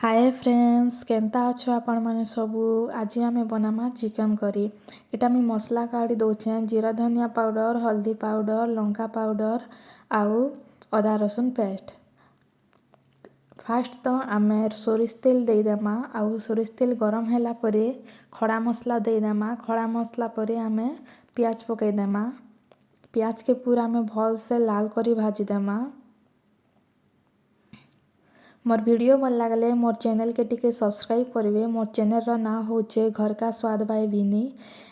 Hi friends केनता अच्छो आपण माने सबू आज आम बनामा चिकन करी। इटा मी मसला काढ़ी दौचे जीरा धनिया पाउडर हल्दी पाउडर लंका पाउडर आउ अदा रसुन पेस्ट। फास्ट तो आम सोरिष तेल देदेमा आउ सोरिष तेल गरम होला परे खड़ा मसला देदेमा। खड़ा मसला परे आम पियाज पकईदेमा। पियाज के पूरा आम भल से लाल करी भाजीदेमा। मोर वीडियो भल लगले मोर चैनल के टिके सब्सक्राइब करेंगे। मोर चैनल रो ना होचे घर का स्वाद बाय विनी।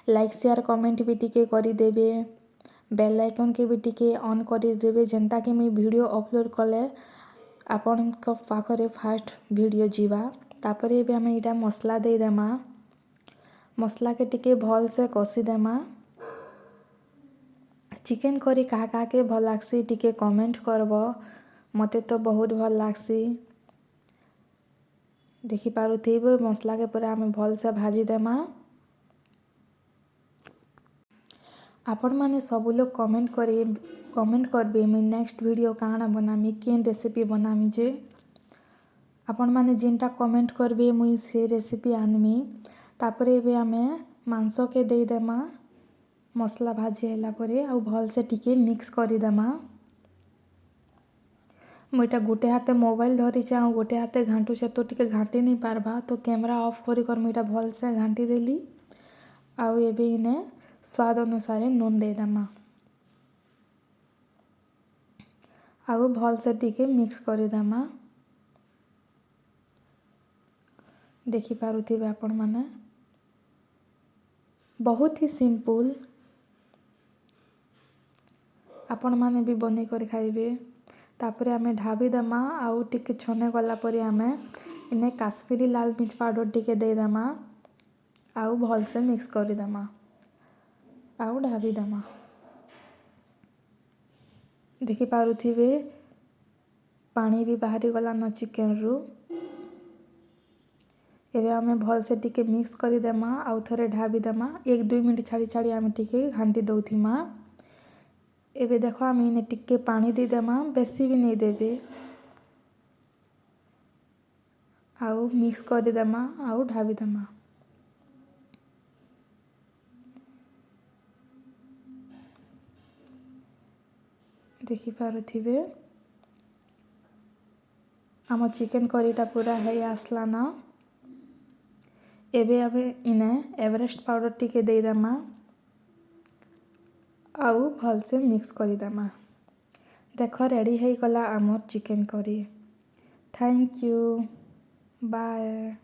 लाइक शेयर कमेंट भी टिके करी देबे। बेल आइकन के भी टिके ऑन करी देबे जेंता कि मैं वीडियो अपलोड कले आपण पाखरे फास्ट वीडियो जीवा। तापरे भी आम इटा मसला दे देमा। मसला के टिके भल से कसी देमा। चिकन करी क्या के भल लागसी टिके कमेंट करबो। मते तो बहुत भल लागसी। देखि पारुथिबे मसला के पूरा आम भल से भाजी देमा। आपण माने सब लोग कमेंट करबे मैं नेक्स्ट वीडियो काना बनामी केन रेसिपी बनामी जे। आपण माने जिनटा कमेंट करबे मुई से रेसिपी आनमी। तापरे भी आम मांस के दे देमा। मसला भाजी होला परे आउ भल से टिके मिक्स करी देमा। मुईटा गोटे हाथे मोबाइल धरी आउ गोटे हाथे घाटुचे तो टिके घाटी नहीं पारबा तो कैमरा ऑफ कर मुईटा भल से घाटी देली। आउ एबे इने स्वाद अनुसार नून दे देमा। आउ भल से टिके मिक्स करी देमा। देखि पारुथिबे आपण माने बहुत ही सिंपल आपण माने भी बने कर खाइबे। तापरे आमे ढाबी देमा आउ टिके छने गला परे आमे इने काश्मीरी लाल मिर्च पाउडर टिके दे देमा। आउ भल से मिक्स करी देमा आउ ढाबी देमा। देखि पारुथिबे पानी भी बाहरी गला न चिकन रु। एबे आमे भल से टिके मिक्स करी देमा आउ थरे ढाबी देमा। 1-2 मिनट छाड़ी छाड़ी आमे टिके घांटी दउथिमा। एबे देखो आमे इने टिके पानी दे देमा बेसी भी नहीं देबे। आउ मिक्स करी देमा आउ ढाबी देमा। देखि पारुथिबे आम चिकन करीटा पूरा है आसला ना। एबे आमे इने एवरेस्ट पाउडर टिके दे देमा आउ भल से मिक्स करी देमा। देखो रेडी है गला आमर chicken curry. Thank you bye.